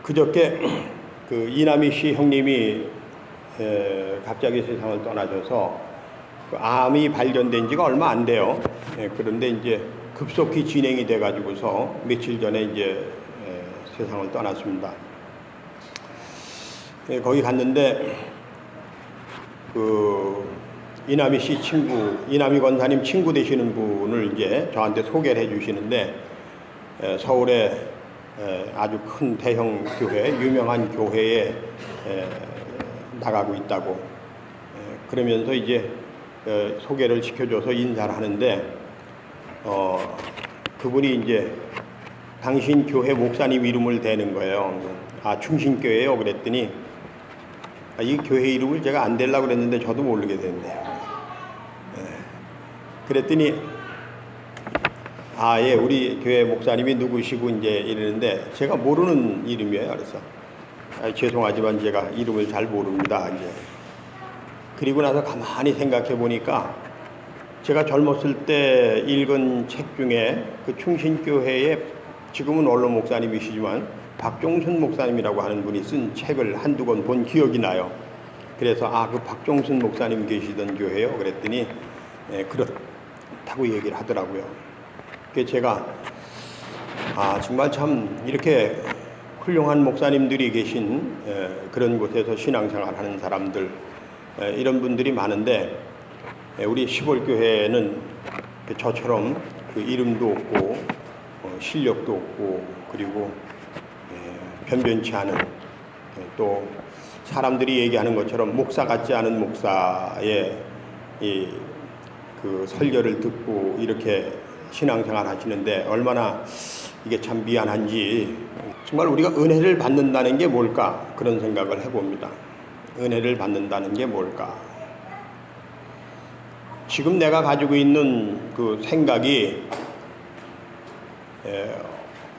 그저께 그 이남희 씨 형님이 갑자기 세상을 떠나셔서 그 암이 발견된 지가 얼마 안 돼요. 그런데 이제 급속히 진행이 돼 가지고서 며칠 전에 이제 세상을 떠났습니다. 거기 갔는데 그 이남희 씨 친구, 이남희 권사님 친구 되시는 분을 이제 저한테 소개를 해 주시는데 서울에 아주 큰 대형 교회, 유명한 교회에 나가고 있다고 그러면서 이제 소개를 시켜줘서 인사를 하는데 그분이 이제 당신 교회 목사님 이름을 대는 거예요. 아, 충신교회요? 그랬더니 이 교회 이름을 제가 안 대려고 그랬는데 저도 모르게 됐네요. 그랬더니 예, 우리 교회 목사님이 누구시고 이제 이러는데 제가 모르는 이름이에요. 그래서 죄송하지만 제가 이름을 잘 모릅니다. 이제 그리고 나서 가만히 생각해 보니까 제가 젊었을 때 읽은 책 중에 그 충신교회에 지금은 원로 목사님이시지만 박종순 목사님이라고 하는 분이 쓴 책을 한두 권 본 기억이 나요. 그래서 그 박종순 목사님 계시던 교회요? 그랬더니 그렇다고 얘기를 하더라고요. 그래서 제가 정말 참 이렇게 훌륭한 목사님들이 계신 그런 곳에서 신앙생활 하는 사람들 이런 분들이 많은데 우리 시골교회는 저처럼 그 이름도 없고 실력도 없고 그리고 변변치 않은 또 사람들이 얘기하는 것처럼 목사 같지 않은 목사의 그 설교를 듣고 이렇게 신앙생활 하시는데 얼마나 이게 참 미안한지 정말 우리가 은혜를 받는다는 게 뭘까 그런 생각을 해봅니다. 은혜를 받는다는 게 뭘까? 지금 내가 가지고 있는 그 생각이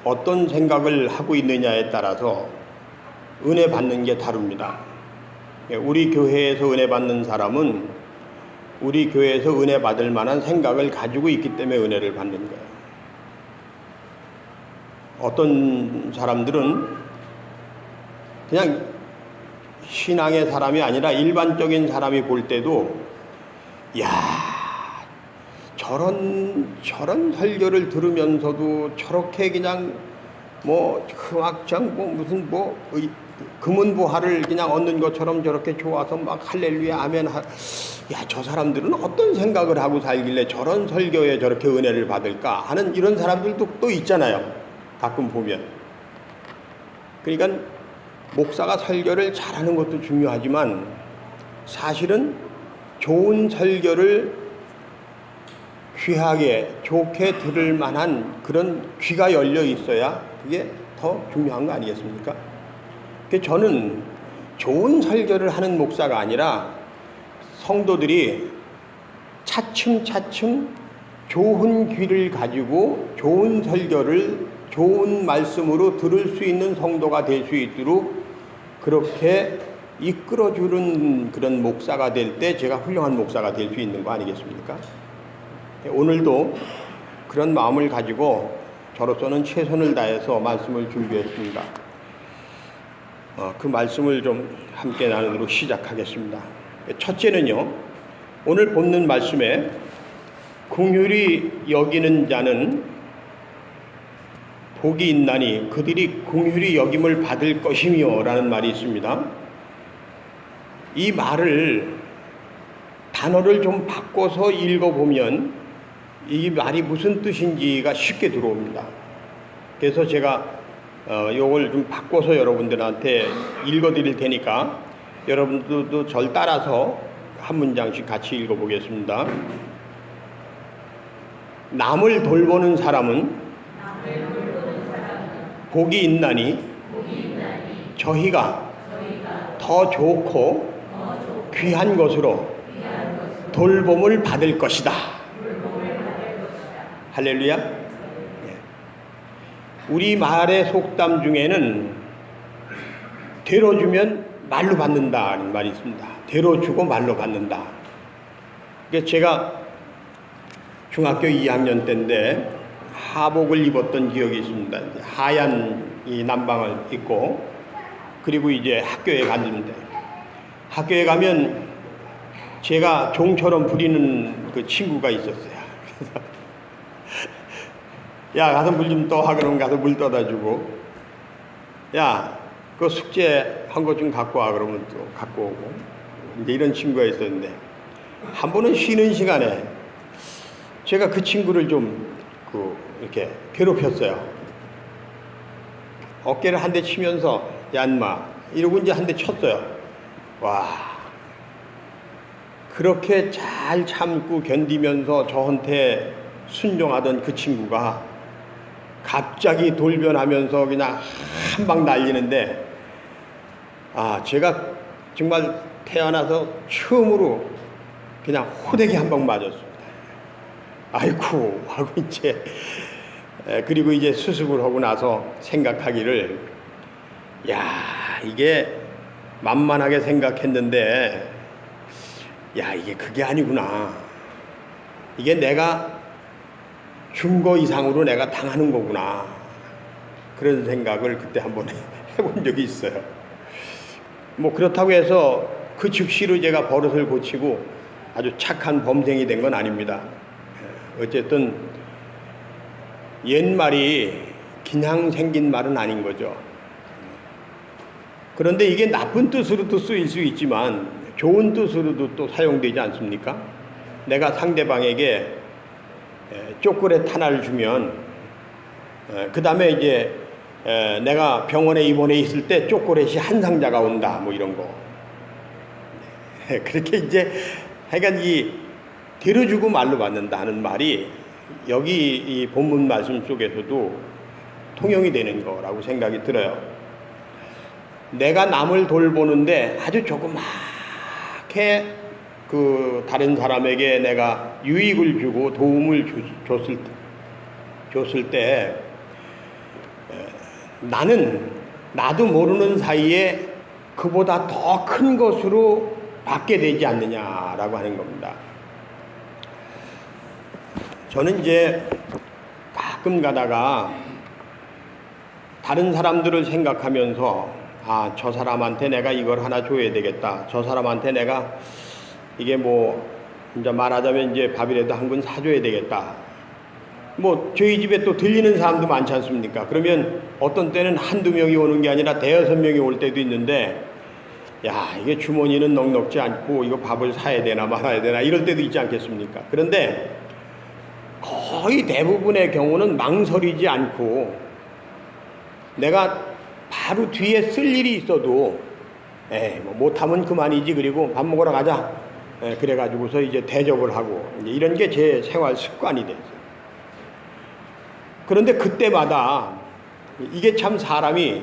어떤 생각을 하고 있느냐에 따라서 은혜 받는 게 다릅니다. 우리 교회에서 은혜 받는 사람은 우리 교회에서 은혜 받을 만한 생각을 가지고 있기 때문에 은혜를 받는 거예요. 어떤 사람들은 그냥 신앙의 사람이 아니라 일반적인 사람이 볼 때도 저런 설교를 들으면서도 저렇게 그냥 흥학장 무슨 금은보화를 그냥 얻는 것처럼 저렇게 좋아서 막 할렐루야 아멘 저 사람들은 어떤 생각을 하고 살길래 저런 설교에 저렇게 은혜를 받을까 하는 이런 사람들도 또 있잖아요. 가끔 보면. 그러니까 목사가 설교를 잘하는 것도 중요하지만 사실은 좋은 설교를 귀하게 좋게 들을 만한 그런 귀가 열려 있어야 그게 더 중요한 거 아니겠습니까? 그래서 저는 좋은 설교를 하는 목사가 아니라 성도들이 차츰차츰 좋은 귀를 가지고 좋은 설교를 좋은 말씀으로 들을 수 있는 성도가 될 수 있도록 그렇게 이끌어주는 그런 목사가 될 때 제가 훌륭한 목사가 될 수 있는 거 아니겠습니까? 오늘도 그런 마음을 가지고 저로서는 최선을 다해서 말씀을 준비했습니다. 그 말씀을 좀 함께 나누도록 시작하겠습니다. 첫째는요, 오늘 본문 말씀에 긍휼히 여기는 자는 복이 있나니 그들이 긍휼히 여김을 받을 것이며 라는 말이 있습니다. 이 말을 단어를 좀 바꿔서 읽어보면 이 말이 무슨 뜻인지가 쉽게 들어옵니다. 그래서 제가 이걸 좀 바꿔서 여러분들한테 읽어드릴 테니까 여러분들도 절 따라서 한 문장씩 같이 읽어보겠습니다. 남을 돌보는 사람은 복이 있나니 저희가 더 좋고 귀한 것으로 돌봄을 받을 것이다. 할렐루야. 우리 말의 속담 중에는 대로 주면 말로 받는다는 말이 있습니다. 대로 주고 말로 받는다. 제가 중학교 2학년 때인데 하복을 입었던 기억이 있습니다. 하얀 이 남방을 입고 그리고 이제 학교에 갔는데, 학교에 가면 제가 종처럼 부리는 그 친구가 있었어요. 그래서 야, 가서 물 좀 떠. 그러면 가서 물 떠다 주고, 야, 그 숙제 한 것 좀 갖고 와. 그러면 또 갖고 오고, 이제 이런 친구가 있었는데, 한 번은 쉬는 시간에 제가 그 친구를 좀 이렇게 괴롭혔어요. 어깨를 한 대 치면서, 야, 인마, 이러고 이제 한 대 쳤어요. 와, 그렇게 잘 참고 견디면서 저한테 순종하던 그 친구가 갑자기 돌변하면서 그냥 한 방 날리는데, 아, 제가 정말 태어나서 처음으로 그냥 호되게 한 방 맞았습니다. 아이쿠 하고 이제, 그리고 이제 수습을 하고 나서 생각하기를, 야, 이게 만만하게 생각했는데, 야, 이게 그게 아니구나. 이게 내가 준 거 이상으로 내가 당하는 거구나. 그런 생각을 그때 한번 해본 적이 있어요. 뭐 그렇다고 해서 그 즉시로 제가 버릇을 고치고 아주 착한 범생이 된 건 아닙니다. 어쨌든 옛말이 그냥 생긴 말은 아닌 거죠. 그런데 이게 나쁜 뜻으로도 쓰일 수 있지만 좋은 뜻으로도 또 사용되지 않습니까? 내가 상대방에게 초콜릿 하나를 주면 그 다음에 이제 내가 병원에 입원해 있을 때 초콜릿이 한 상자가 온다, 뭐 이런 거. 그렇게 이제 하여간 이 데려주고 말로 받는다는 말이 여기 이 본문 말씀 속에서도 통용이 되는 거라고 생각이 들어요. 내가 남을 돌보는데 아주 조그맣게 그 다른 사람에게 내가 유익을 주고 도움을 줬을 때 나는 나도 모르는 사이에 그보다 더 큰 것으로 받게 되지 않느냐라고 하는 겁니다. 저는 이제 가끔 가다가 다른 사람들을 생각하면서, 아, 저 사람한테 내가 이걸 하나 줘야 되겠다. 저 사람한테 내가 이게 뭐 이제 말하자면 이제 밥이라도 한 건 사줘야 되겠다. 뭐 저희 집에 또 들리는 사람도 많지 않습니까? 그러면 어떤 때는 한두 명이 오는 게 아니라 대여섯 명이 올 때도 있는데, 야, 이게 주머니는 넉넉지 않고 이거 밥을 사야 되나 말아야 되나 이럴 때도 있지 않겠습니까? 그런데 거의 대부분의 경우는 망설이지 않고 내가 바로 뒤에 쓸 일이 있어도 뭐 못하면 그만이지, 그리고 밥 먹으러 가자, 그래가지고서 이제 대접을 하고, 이제 이런 게 제 생활 습관이 됐어요. 그런데 그때마다 이게 참 사람이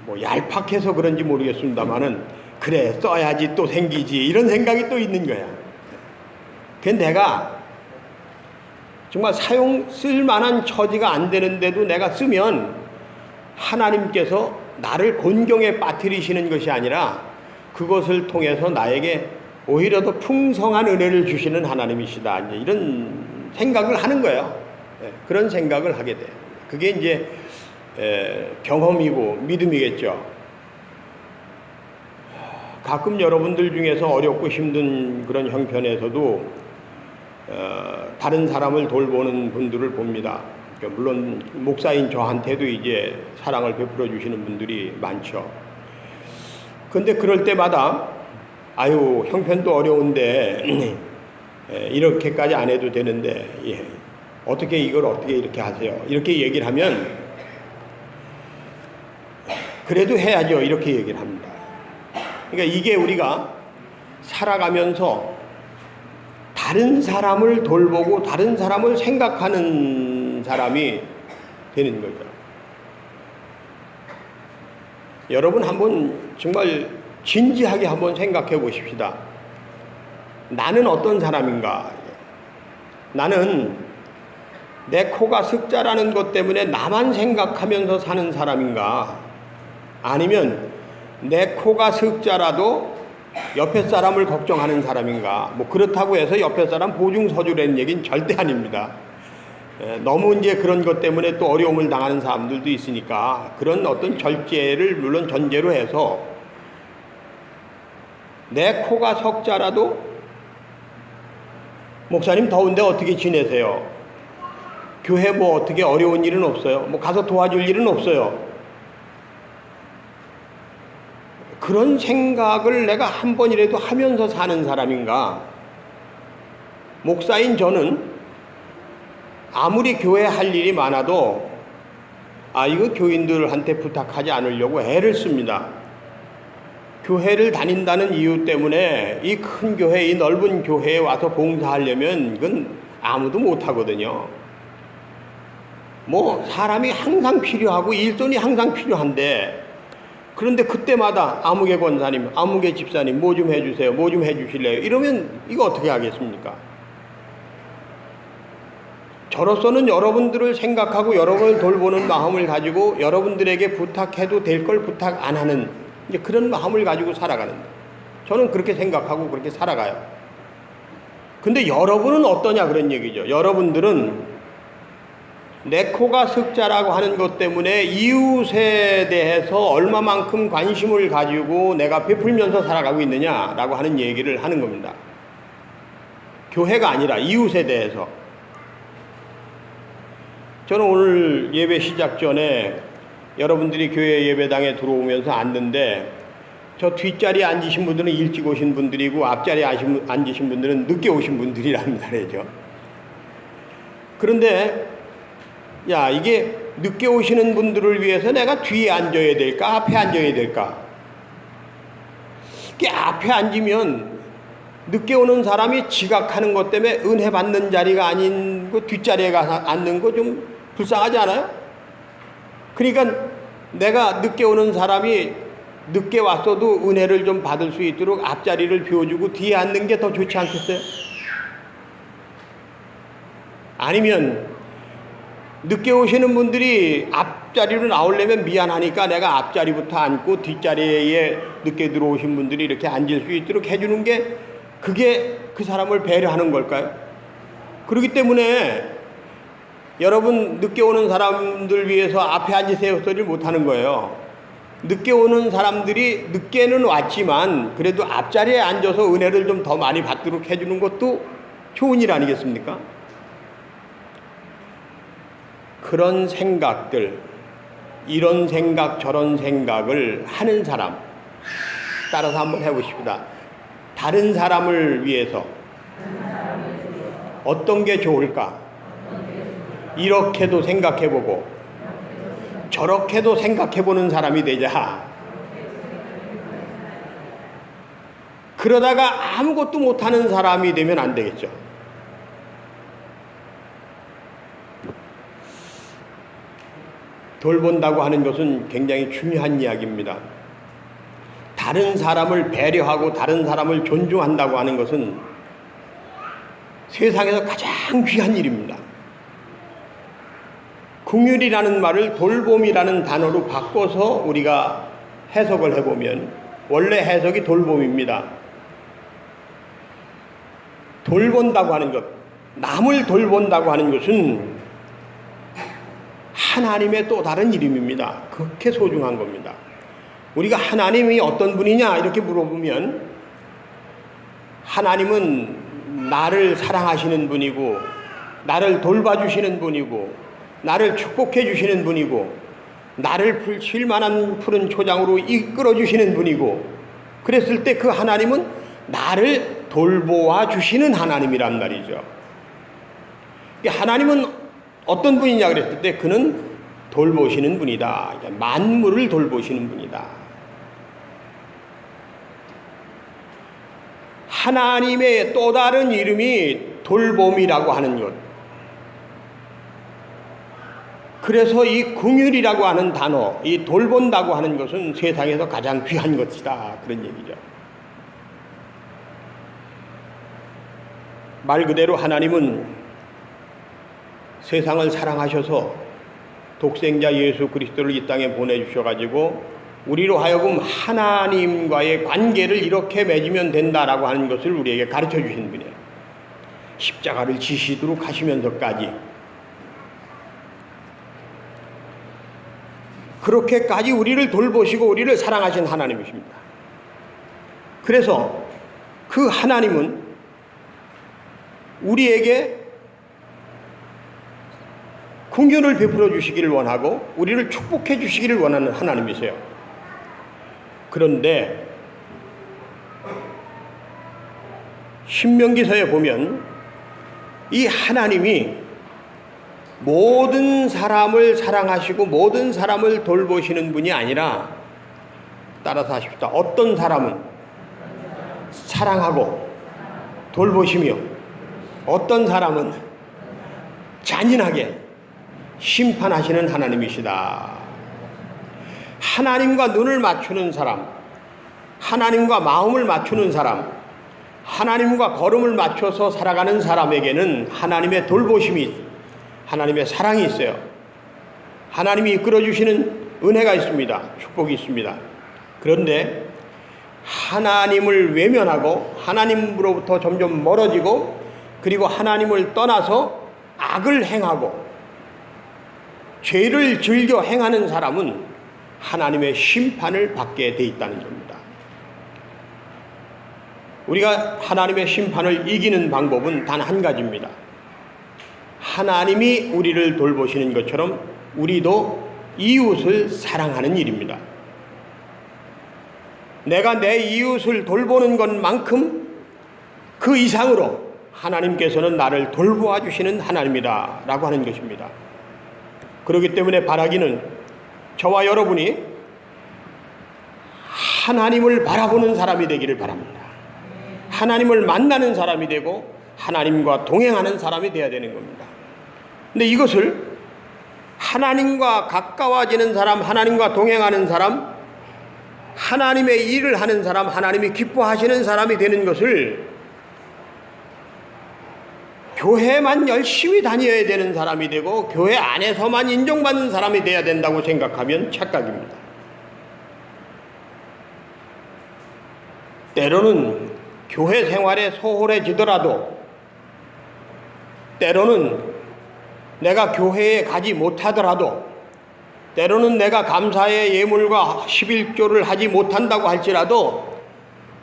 뭐 얄팍해서 그런지 모르겠습니다만은, 그래 써야지 또 생기지, 이런 생각이 또 있는 거야. 그 내가 정말 쓸 만한 처지가 안 되는데도 내가 쓰면 하나님께서 나를 곤경에 빠뜨리시는 것이 아니라 그것을 통해서 나에게 오히려 더 풍성한 은혜를 주시는 하나님이시다, 이제 이런 생각을 하는 거예요. 그런 생각을 하게 돼. 그게 이제 경험이고 믿음이겠죠. 가끔 여러분들 중에서 어렵고 힘든 그런 형편에서도 다른 사람을 돌보는 분들을 봅니다. 그러니까 물론 목사인 저한테도 이제 사랑을 베풀어 주시는 분들이 많죠. 그런데 그럴 때마다, 아유, 형편도 어려운데 이렇게까지 안 해도 되는데, 어떻게 이걸 어떻게 이렇게 하세요? 이렇게 얘기를 하면, 그래도 해야죠, 이렇게 얘기를 합니다. 그러니까 이게 우리가 살아가면서 다른 사람을 돌보고 다른 사람을 생각하는 사람이 되는 거죠. 여러분 한번 정말 진지하게 한번 생각해 보십시다. 나는 어떤 사람인가? 나는 내 코가 석자라는 것 때문에 나만 생각하면서 사는 사람인가? 아니면 내 코가 석자라도 옆에 사람을 걱정하는 사람인가? 뭐 그렇다고 해서 옆에 사람 보증 서주라는 얘기는 절대 아닙니다. 너무 이제 그런 것 때문에 또 어려움을 당하는 사람들도 있으니까 그런 어떤 절제를 물론 전제로 해서 내 코가 석자라도 목사님 더운데 어떻게 지내세요? 교회 뭐 어떻게 어려운 일은 없어요? 뭐 가서 도와줄 일은 없어요? 그런 생각을 내가 한 번이라도 하면서 사는 사람인가? 목사인 저는 아무리 교회 할 일이 많아도 이거 교인들한테 부탁하지 않으려고 애를 씁니다. 교회를 다닌다는 이유 때문에 이 큰 교회, 이 넓은 교회에 와서 봉사하려면 이건 아무도 못하거든요. 뭐 사람이 항상 필요하고 일손이 항상 필요한데 그런데 그때마다 아무개 권사님, 아무개 집사님 뭐 좀 해주세요, 뭐 좀 해주실래요? 이러면 이거 어떻게 하겠습니까? 저로서는 여러분들을 생각하고 여러분을 돌보는 마음을 가지고 여러분들에게 부탁해도 될 걸 부탁 안 하는 이제 그런 마음을 가지고 살아가는데 저는 그렇게 생각하고 그렇게 살아가요. 근데 여러분은 어떠냐 그런 얘기죠. 여러분들은 내 코가 석자라고 하는 것 때문에 이웃에 대해서 얼마만큼 관심을 가지고 내가 베풀면서 살아가고 있느냐라고 하는 얘기를 하는 겁니다. 교회가 아니라 이웃에 대해서. 저는 오늘 예배 시작 전에 여러분들이 교회 예배당에 들어오면서 앉는데 저 뒷자리에 앉으신 분들은 일찍 오신 분들이고 앞자리에 앉으신 분들은 늦게 오신 분들이란 말이죠. 그런데 이게 늦게 오시는 분들을 위해서 내가 뒤에 앉아야 될까 앞에 앉아야 될까? 이게 앞에 앉으면 늦게 오는 사람이 지각하는 것 때문에 은혜 받는 자리가 아닌 그 뒷자리에 가서 앉는 거 좀 불쌍하지 않아요? 그러니까 내가 늦게 오는 사람이 늦게 왔어도 은혜를 좀 받을 수 있도록 앞자리를 비워주고 뒤에 앉는 게 더 좋지 않겠어요? 아니면 늦게 오시는 분들이 앞자리로 나오려면 미안하니까 내가 앞자리부터 앉고 뒷자리에 늦게 들어오신 분들이 이렇게 앉을 수 있도록 해주는 게 그게 그 사람을 배려하는 걸까요? 그렇기 때문에 여러분 늦게 오는 사람들 위해서 앞에 앉으세요 소리를 못하는 거예요. 늦게 오는 사람들이 늦게는 왔지만 그래도 앞자리에 앉아서 은혜를 좀 더 많이 받도록 해주는 것도 좋은 일 아니겠습니까? 그런 생각들, 이런 생각 저런 생각을 하는 사람 따라서 한번 해보십시다. 다른 사람을 위해서 어떤 게 좋을까? 이렇게도 생각해보고 저렇게도 생각해보는 사람이 되자. 그러다가 아무것도 못하는 사람이 되면 안 되겠죠. 돌본다고 하는 것은 굉장히 중요한 이야기입니다. 다른 사람을 배려하고 다른 사람을 존중한다고 하는 것은 세상에서 가장 귀한 일입니다. 긍휼이라는 말을 돌봄이라는 단어로 바꿔서 우리가 해석을 해보면 원래 해석이 돌봄입니다. 돌본다고 하는 것, 남을 돌본다고 하는 것은 하나님의 또 다른 이름입니다. 그렇게 소중한 겁니다. 우리가 하나님이 어떤 분이냐 이렇게 물어보면 하나님은 나를 사랑하시는 분이고 나를 돌봐주시는 분이고 나를 축복해 주시는 분이고 나를 쉴만한 푸른 초장으로 이끌어 주시는 분이고 그랬을 때 그 하나님은 나를 돌보아 주시는 하나님이란 말이죠. 하나님은 어떤 분이냐 그랬을 때 그는 돌보시는 분이다. 만물을 돌보시는 분이다. 하나님의 또 다른 이름이 돌봄이라고 하는 것. 그래서 이 긍휼이라고 하는 단어, 이 돌본다고 하는 것은 세상에서 가장 귀한 것이다. 그런 얘기죠. 말 그대로 하나님은 세상을 사랑하셔서 독생자 예수 그리스도를 이 땅에 보내주셔가지고 우리로 하여금 하나님과의 관계를 이렇게 맺으면 된다라고 하는 것을 우리에게 가르쳐 주신 분이에요. 십자가를 지시도록 하시면서까지 그렇게까지 우리를 돌보시고 우리를 사랑하신 하나님이십니다. 그래서 그 하나님은 우리에게 긍휼을 베풀어 주시기를 원하고 우리를 축복해 주시기를 원하는 하나님이세요. 그런데 신명기서에 보면 이 하나님이 모든 사람을 사랑하시고 모든 사람을 돌보시는 분이 아니라, 따라서 하십시다. 어떤 사람은 사랑하고 돌보시며 어떤 사람은 잔인하게 심판하시는 하나님이시다. 하나님과 눈을 맞추는 사람, 하나님과 마음을 맞추는 사람, 하나님과 걸음을 맞춰서 살아가는 사람에게는 하나님의 돌보심이, 하나님의 사랑이 있어요. 하나님이 이끌어주시는 은혜가 있습니다. 축복이 있습니다. 그런데 하나님을 외면하고 하나님으로부터 점점 멀어지고 그리고 하나님을 떠나서 악을 행하고 죄를 즐겨 행하는 사람은 하나님의 심판을 받게 돼 있다는 겁니다. 우리가 하나님의 심판을 이기는 방법은 단 한 가지입니다. 하나님이 우리를 돌보시는 것처럼 우리도 이웃을 사랑하는 일입니다. 내가 내 이웃을 돌보는 것만큼 그 이상으로 하나님께서는 나를 돌보아 주시는 하나님이다 라고 하는 것입니다. 그렇기 때문에 바라기는 저와 여러분이 하나님을 바라보는 사람이 되기를 바랍니다. 하나님을 만나는 사람이 되고 하나님과 동행하는 사람이 되어야 되는 겁니다. 근데 이것을 하나님과 가까워지는 사람, 하나님과 동행하는 사람, 하나님의 일을 하는 사람, 하나님이 기뻐하시는 사람이 되는 것을 교회만 열심히 다녀야 되는 사람이 되고 교회 안에서만 인정받는 사람이 돼야 된다고 생각하면 착각입니다. 때로는 교회 생활에 소홀해지더라도, 때로는 내가 교회에 가지 못하더라도, 때로는 내가 감사의 예물과 11조를 하지 못한다고 할지라도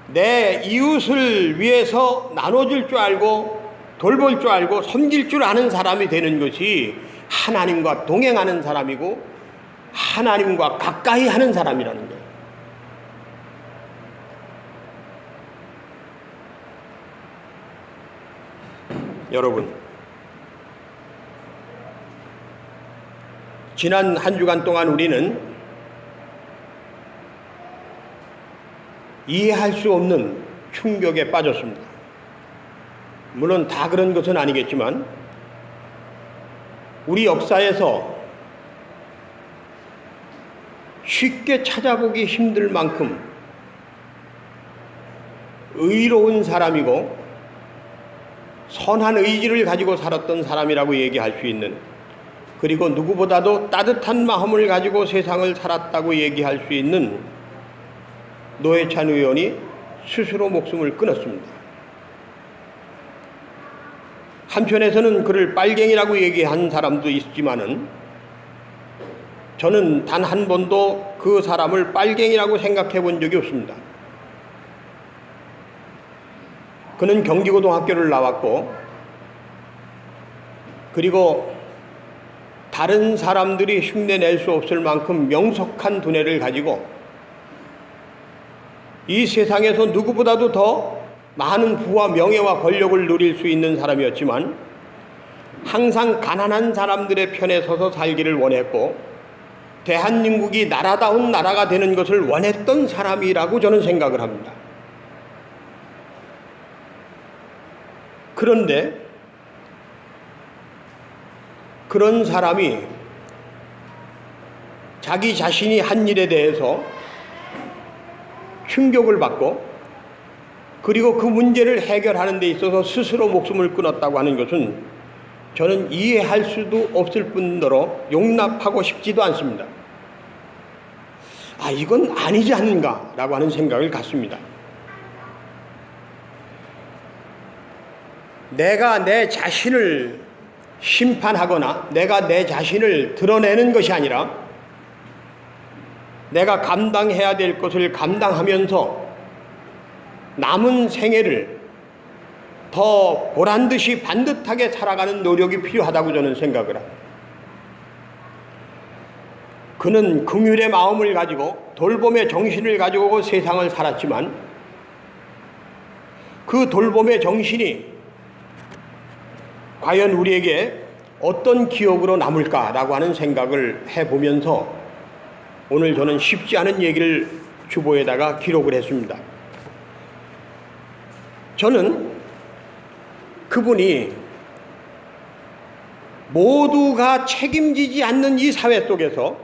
내 이웃을 위해서 나눠줄 줄 알고 돌볼 줄 알고 섬길 줄 아는 사람이 되는 것이 하나님과 동행하는 사람이고 하나님과 가까이 하는 사람이라는 거예요. 여러분, 지난 한 주간 동안 우리는 이해할 수 없는 충격에 빠졌습니다. 물론 다 그런 것은 아니겠지만 우리 역사에서 쉽게 찾아보기 힘들 만큼 의로운 사람이고 선한 의지를 가지고 살았던 사람이라고 얘기할 수 있는, 그리고 누구보다도 따뜻한 마음을 가지고 세상을 살았다고 얘기할 수 있는 노회찬 의원이 스스로 목숨을 끊었습니다. 한편에서는 그를 빨갱이라고 얘기한 사람도 있지만은 저는 단 한 번도 그 사람을 빨갱이라고 생각해 본 적이 없습니다. 그는 경기고등학교를 나왔고, 그리고 다른 사람들이 흉내낼 수 없을 만큼 명석한 두뇌를 가지고 이 세상에서 누구보다도 더 많은 부와 명예와 권력을 누릴 수 있는 사람이었지만 항상 가난한 사람들의 편에 서서 살기를 원했고 대한민국이 나라다운 나라가 되는 것을 원했던 사람이라고 저는 생각을 합니다. 그런데 그런 사람이 자기 자신이 한 일에 대해서 충격을 받고 그리고 그 문제를 해결하는 데 있어서 스스로 목숨을 끊었다고 하는 것은 저는 이해할 수도 없을 뿐더러 용납하고 싶지도 않습니다. 이건 아니지 않는가라고 하는 생각을 갖습니다. 내가 내 자신을 심판하거나 내가 내 자신을 드러내는 것이 아니라 내가 감당해야 될 것을 감당하면서 남은 생애를 더 보란듯이 반듯하게 살아가는 노력이 필요하다고 저는 생각을 합니다. 그는 긍휼의 마음을 가지고 돌봄의 정신을 가지고 세상을 살았지만 그 돌봄의 정신이 과연 우리에게 어떤 기억으로 남을까라고 하는 생각을 해보면서 오늘 저는 쉽지 않은 얘기를 주보에다가 기록을 했습니다. 저는 그분이 모두가 책임지지 않는 이 사회 속에서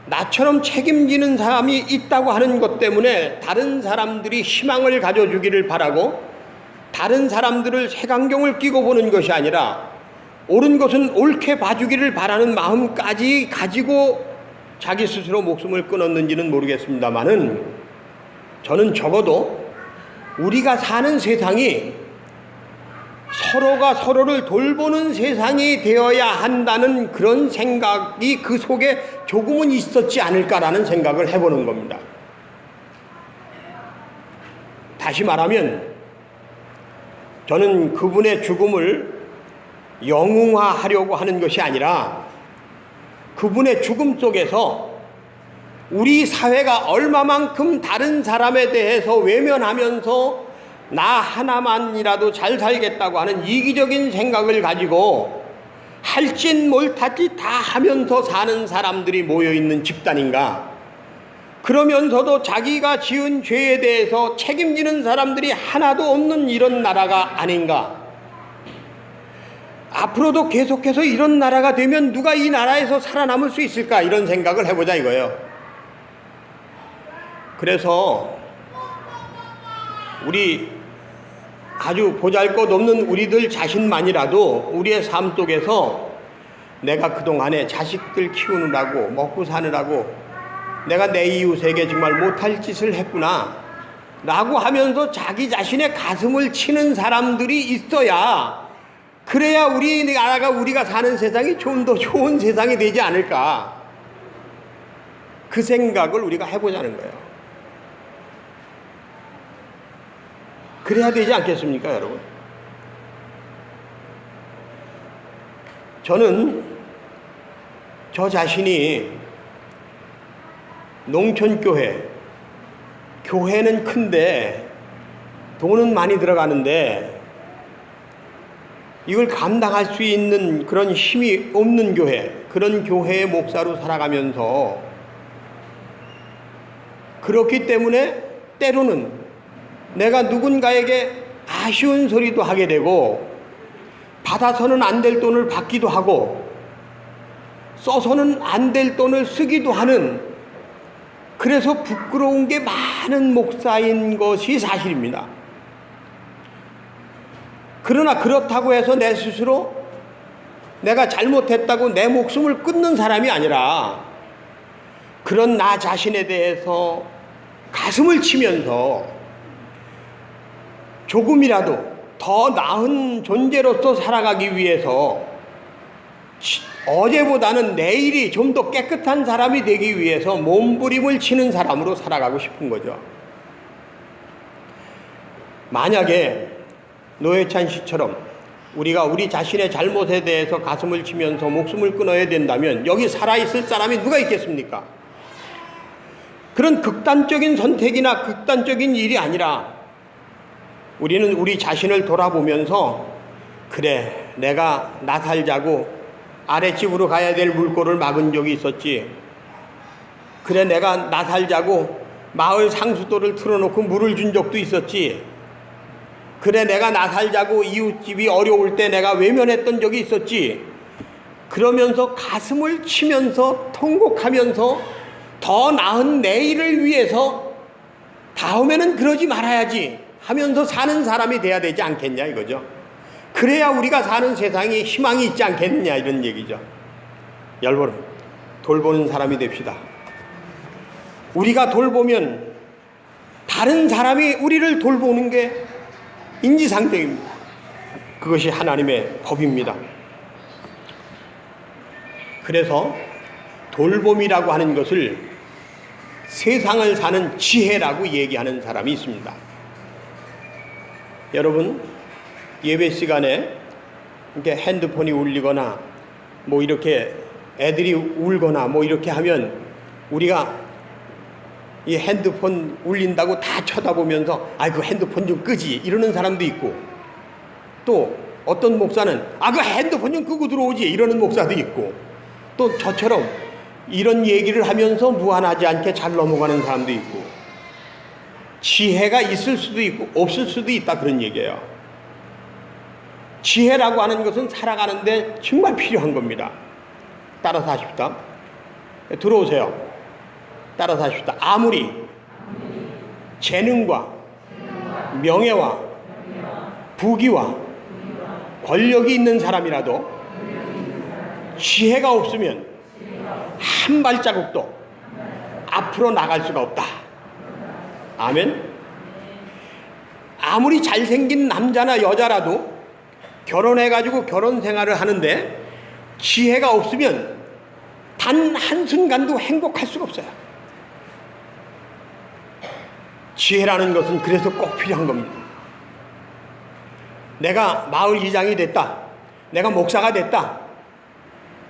나처럼 책임지는 사람이 있다고 하는 것 때문에 다른 사람들이 희망을 가져주기를 바라고 다른 사람들을 색안경을 끼고 보는 것이 아니라 옳은 것은 옳게 봐주기를 바라는 마음까지 가지고 자기 스스로 목숨을 끊었는지는 모르겠습니다만은 저는 적어도 우리가 사는 세상이 서로가 서로를 돌보는 세상이 되어야 한다는 그런 생각이 그 속에 조금은 있었지 않을까라는 생각을 해보는 겁니다. 다시 말하면 저는 그분의 죽음을 영웅화하려고 하는 것이 아니라 그분의 죽음 속에서 우리 사회가 얼마만큼 다른 사람에 대해서 외면하면서 나 하나만이라도 잘 살겠다고 하는 이기적인 생각을 가지고 할짓 몰타짓 다 하면서 사는 사람들이 모여있는 집단인가, 그러면서도 자기가 지은 죄에 대해서 책임지는 사람들이 하나도 없는 이런 나라가 아닌가. 앞으로도 계속해서 이런 나라가 되면 누가 이 나라에서 살아남을 수 있을까, 이런 생각을 해보자 이거예요. 그래서 우리 아주 보잘것없는 우리들 자신만이라도 우리의 삶 속에서 내가 그동안에 자식들 키우느라고 먹고 사느라고 내가 내 이웃에게 정말 못할 짓을 했구나 라고 하면서 자기 자신의 가슴을 치는 사람들이 있어야, 그래야 우리나라가 우리가 사는 세상이 좀 더 좋은 세상이 되지 않을까, 그 생각을 우리가 해보자는 거예요. 그래야 되지 않겠습니까, 여러분? 저는 저 자신이 농촌교회, 교회는 큰데 돈은 많이 들어가는데 이걸 감당할 수 있는 그런 힘이 없는 교회, 그런 교회의 목사로 살아가면서 그렇기 때문에 때로는 내가 누군가에게 아쉬운 소리도 하게 되고 받아서는 안 될 돈을 받기도 하고 써서는 안 될 돈을 쓰기도 하는, 그래서 부끄러운 게 많은 목사인 것이 사실입니다. 그러나 그렇다고 해서 내 스스로 내가 잘못했다고 내 목숨을 끊는 사람이 아니라 그런 나 자신에 대해서 가슴을 치면서 조금이라도 더 나은 존재로서 살아가기 위해서 어제보다는 내일이 좀 더 깨끗한 사람이 되기 위해서 몸부림을 치는 사람으로 살아가고 싶은 거죠. 만약에 노회찬 씨처럼 우리가 우리 자신의 잘못에 대해서 가슴을 치면서 목숨을 끊어야 된다면 여기 살아있을 사람이 누가 있겠습니까? 그런 극단적인 선택이나 극단적인 일이 아니라 우리는 우리 자신을 돌아보면서, 그래, 내가 나 살자고 아랫집으로 가야 될 물꼬를 막은 적이 있었지. 그래, 내가 나 살자고 마을 상수도를 틀어놓고 물을 준 적도 있었지. 그래, 내가 나 살자고 이웃집이 어려울 때 내가 외면했던 적이 있었지. 그러면서 가슴을 치면서 통곡하면서 더 나은 내일을 위해서 다음에는 그러지 말아야지 하면서 사는 사람이 돼야 되지 않겠냐 이거죠. 그래야 우리가 사는 세상이 희망이 있지 않겠느냐 이런 얘기죠. 여러분, 돌보는 사람이 됩시다. 우리가 돌보면 다른 사람이 우리를 돌보는 게 인지상정입니다. 그것이 하나님의 법입니다. 그래서 돌봄이라고 하는 것을 세상을 사는 지혜라고 얘기하는 사람이 있습니다. 여러분, 예배 시간에 이렇게 핸드폰이 울리거나 뭐 이렇게 애들이 울거나 뭐 이렇게 하면 우리가 이 핸드폰 울린다고 다 쳐다보면서 그 핸드폰 좀 끄지 이러는 사람도 있고, 또 어떤 목사는 그 핸드폰 좀 끄고 들어오지 이러는 목사도 있고, 또 저처럼 이런 얘기를 하면서 무한하지 않게 잘 넘어가는 사람도 있고, 지혜가 있을 수도 있고 없을 수도 있다, 그런 얘기예요. 지혜라고 하는 것은 살아가는데 정말 필요한 겁니다. 따라서 하십시다. 들어오세요. 따라서 하십시다. 아무리 재능과 명예와 부귀와 권력이 있는 사람이라도 지혜가 없으면 한 발자국도 앞으로 나갈 수가 없다. 아멘. 아무리 잘생긴 남자나 여자라도 결혼해가지고 결혼 생활을 하는데 지혜가 없으면 단 한순간도 행복할 수가 없어요. 지혜라는 것은 그래서 꼭 필요한 겁니다. 내가 마을 이장이 됐다, 내가 목사가 됐다,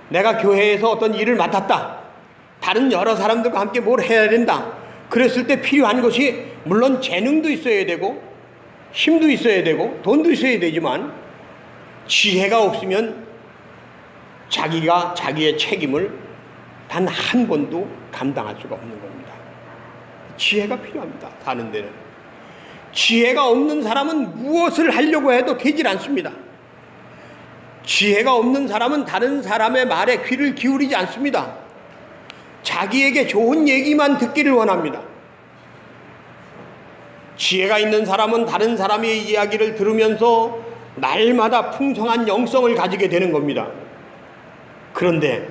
내가 교회에서 어떤 일을 맡았다, 다른 여러 사람들과 함께 뭘 해야 된다, 그랬을 때 필요한 것이 물론 재능도 있어야 되고 힘도 있어야 되고 돈도 있어야 되지만, 지혜가 없으면 자기가 자기의 책임을 단 한 번도 감당할 수가 없는 겁니다. 지혜가 필요합니다. 사는 데는. 지혜가 없는 사람은 무엇을 하려고 해도 되질 않습니다. 지혜가 없는 사람은 다른 사람의 말에 귀를 기울이지 않습니다. 자기에게 좋은 얘기만 듣기를 원합니다. 지혜가 있는 사람은 다른 사람의 이야기를 들으면서 날마다 풍성한 영성을 가지게 되는 겁니다. 그런데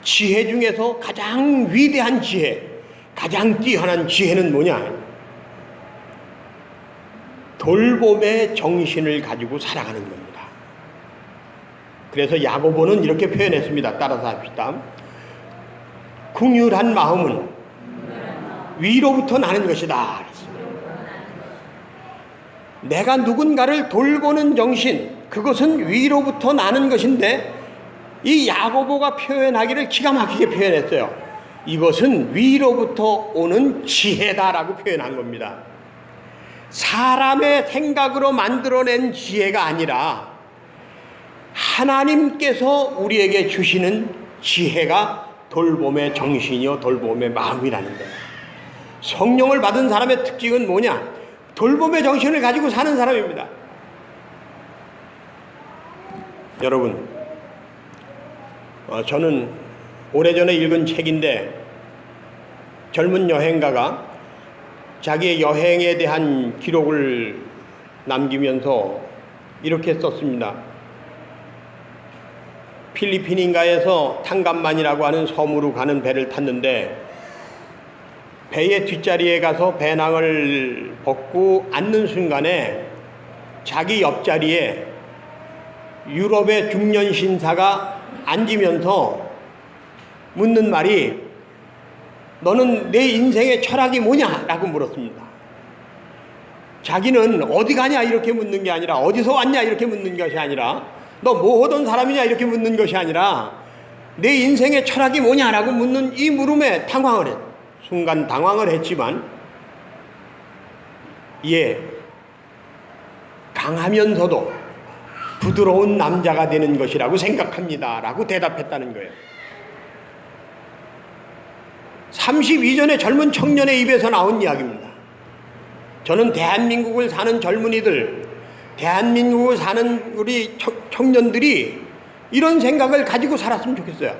지혜 중에서 가장 위대한 지혜, 가장 뛰어난 지혜는 뭐냐? 돌봄의 정신을 가지고 살아가는 겁니다. 그래서 야고보는 이렇게 표현했습니다. 따라서 합시다. 긍휼한 마음은 위로부터 나는 것이다. 내가 누군가를 돌보는 정신, 그것은 위로부터 나는 것인데, 이 야고보가 표현하기를 기가 막히게 표현했어요. 이것은 위로부터 오는 지혜다라고 표현한 겁니다. 사람의 생각으로 만들어낸 지혜가 아니라 하나님께서 우리에게 주시는 지혜가 돌봄의 정신이요 돌봄의 마음이라는 거예요. 성령을 받은 사람의 특징은 뭐냐? 돌봄의 정신을 가지고 사는 사람입니다. 여러분, 저는 오래전에 읽은 책인데, 젊은 여행가가 자기의 여행에 대한 기록을 남기면서 이렇게 썼습니다. 필리핀인가에서 탕감만이라고 하는 섬으로 가는 배를 탔는데, 배의 뒷자리에 가서 배낭을 벗고 앉는 순간에 자기 옆자리에 유럽의 중년 신사가 앉으면서 묻는 말이, 너는 내 인생의 철학이 뭐냐? 라고 물었습니다. 자기는 어디 가냐? 이렇게 묻는 게 아니라, 어디서 왔냐? 이렇게 묻는 것이 아니라, 너 뭐 하던 사람이냐? 이렇게 묻는 것이 아니라, 내 인생의 철학이 뭐냐? 라고 묻는 이 물음에 당황을 했어요. 순간 당황을 했지만, 강하면서도 부드러운 남자가 되는 것이라고 생각합니다. 라고 대답했다는 거예요. 32전의 젊은 청년의 입에서 나온 이야기입니다. 저는 대한민국을 사는 젊은이들, 대한민국을 사는 우리 청년들이 이런 생각을 가지고 살았으면 좋겠어요.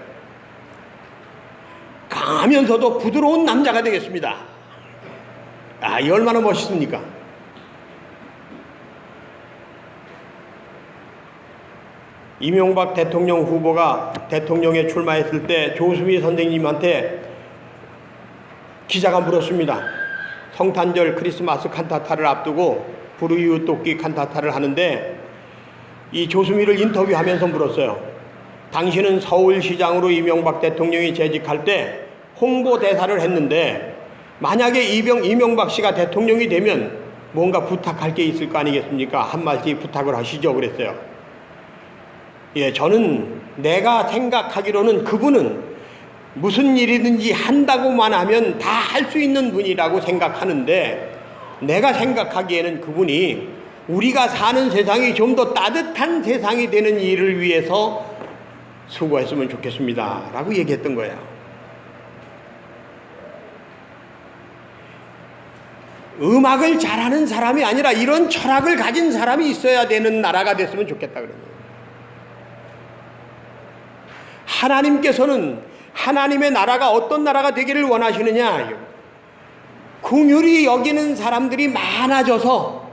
강하면서도 부드러운 남자가 되겠습니다. 이 얼마나 멋있습니까? 이명박 대통령 후보가 대통령에 출마했을 때 조수미 선생님한테 기자가 물었습니다. 성탄절 크리스마스 칸타타를 앞두고 불우이웃 돕기 칸타타를 하는데, 이 조수미를 인터뷰하면서 물었어요. 당신은 서울시장으로 이명박 대통령이 재직할 때 홍보대사를 했는데 만약에 이명박 씨가 대통령이 되면 뭔가 부탁할 게 있을 거 아니겠습니까? 한 말씩 부탁을 하시죠. 그랬어요. 예, 저는 내가 생각하기로는 그분은 무슨 일이든지 한다고만 하면 다 할 수 있는 분이라고 생각하는데, 내가 생각하기에는 그분이 우리가 사는 세상이 좀 더 따뜻한 세상이 되는 일을 위해서 수고했으면 좋겠습니다 라고 얘기했던 거예요. 음악을 잘하는 사람이 아니라 이런 철학을 가진 사람이 있어야 되는 나라가 됐으면 좋겠다 그런 거예요. 하나님께서는 하나님의 나라가 어떤 나라가 되기를 원하시느냐? 긍휼히 여기는 사람들이 많아져서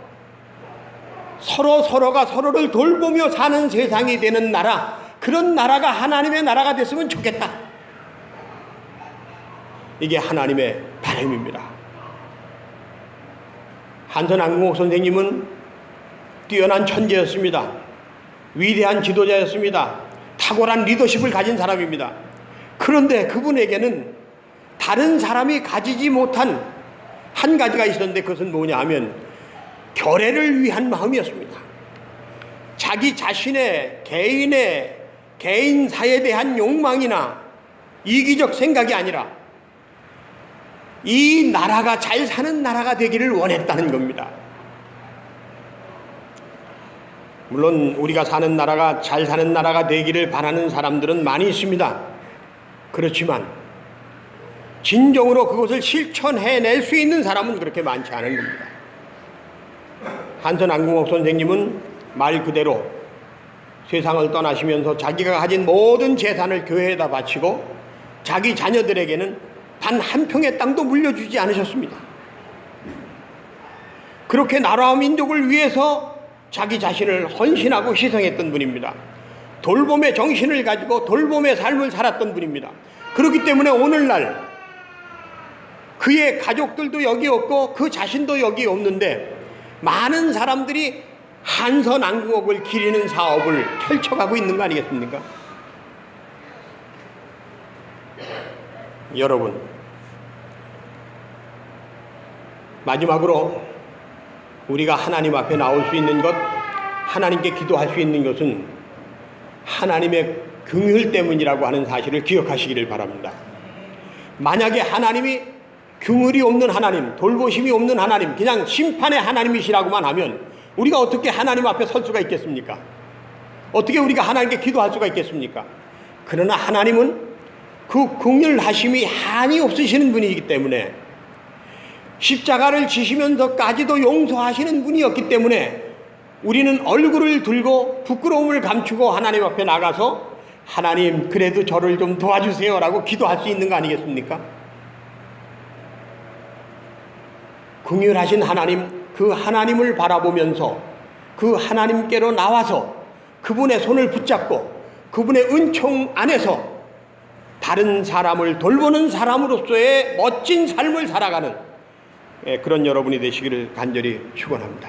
서로가 서로를 돌보며 사는 세상이 되는 나라, 그런 나라가 하나님의 나라가 됐으면 좋겠다. 이게 하나님의 바람입니다. 한선 안궁옥 선생님은 뛰어난 천재였습니다. 위대한 지도자였습니다. 탁월한 리더십을 가진 사람입니다. 그런데 그분에게는 다른 사람이 가지지 못한 한 가지가 있었는데, 그것은 뭐냐 하면 결례를 위한 마음이었습니다. 자기 자신의 개인사에 대한 욕망이나 이기적 생각이 아니라 이 나라가 잘 사는 나라가 되기를 원했다는 겁니다. 물론 우리가 사는 나라가 잘 사는 나라가 되기를 바라는 사람들은 많이 있습니다. 그렇지만 진정으로 그것을 실천해낼 수 있는 사람은 그렇게 많지 않은 겁니다. 한선 안궁옥 선생님은 말 그대로 세상을 떠나시면서 자기가 가진 모든 재산을 교회에다 바치고 자기 자녀들에게는 단 한 평의 땅도 물려주지 않으셨습니다. 그렇게 나라와 민족을 위해서 자기 자신을 헌신하고 희생했던 분입니다. 돌봄의 정신을 가지고 돌봄의 삶을 살았던 분입니다. 그렇기 때문에 오늘날 그의 가족들도 여기 없고 그 자신도 여기 없는데 많은 사람들이 한선 안궁옥을 기리는 사업을 펼쳐가고 있는 거 아니겠습니까? 여러분, 마지막으로 우리가 하나님 앞에 나올 수 있는 것, 하나님께 기도할 수 있는 것은 하나님의 긍휼 때문이라고 하는 사실을 기억하시기를 바랍니다. 만약에 하나님이 긍휼이 없는 하나님, 돌보심이 없는 하나님, 그냥 심판의 하나님이시라고만 하면 우리가 어떻게 하나님 앞에 설 수가 있겠습니까? 어떻게 우리가 하나님께 기도할 수가 있겠습니까? 그러나 하나님은 그 긍휼하심이 한이 없으시는 분이기 때문에, 십자가를 지시면서까지도 용서하시는 분이었기 때문에 우리는 얼굴을 들고 부끄러움을 감추고 하나님 앞에 나가서 하나님 그래도 저를 좀 도와주세요 라고 기도할 수 있는 거 아니겠습니까? 긍휼하신 하나님, 그 하나님을 바라보면서 그 하나님께로 나와서 그분의 손을 붙잡고 그분의 은총 안에서 다른 사람을 돌보는 사람으로서의 멋진 삶을 살아가는 그런 여러분이 되시기를 간절히 축원합니다.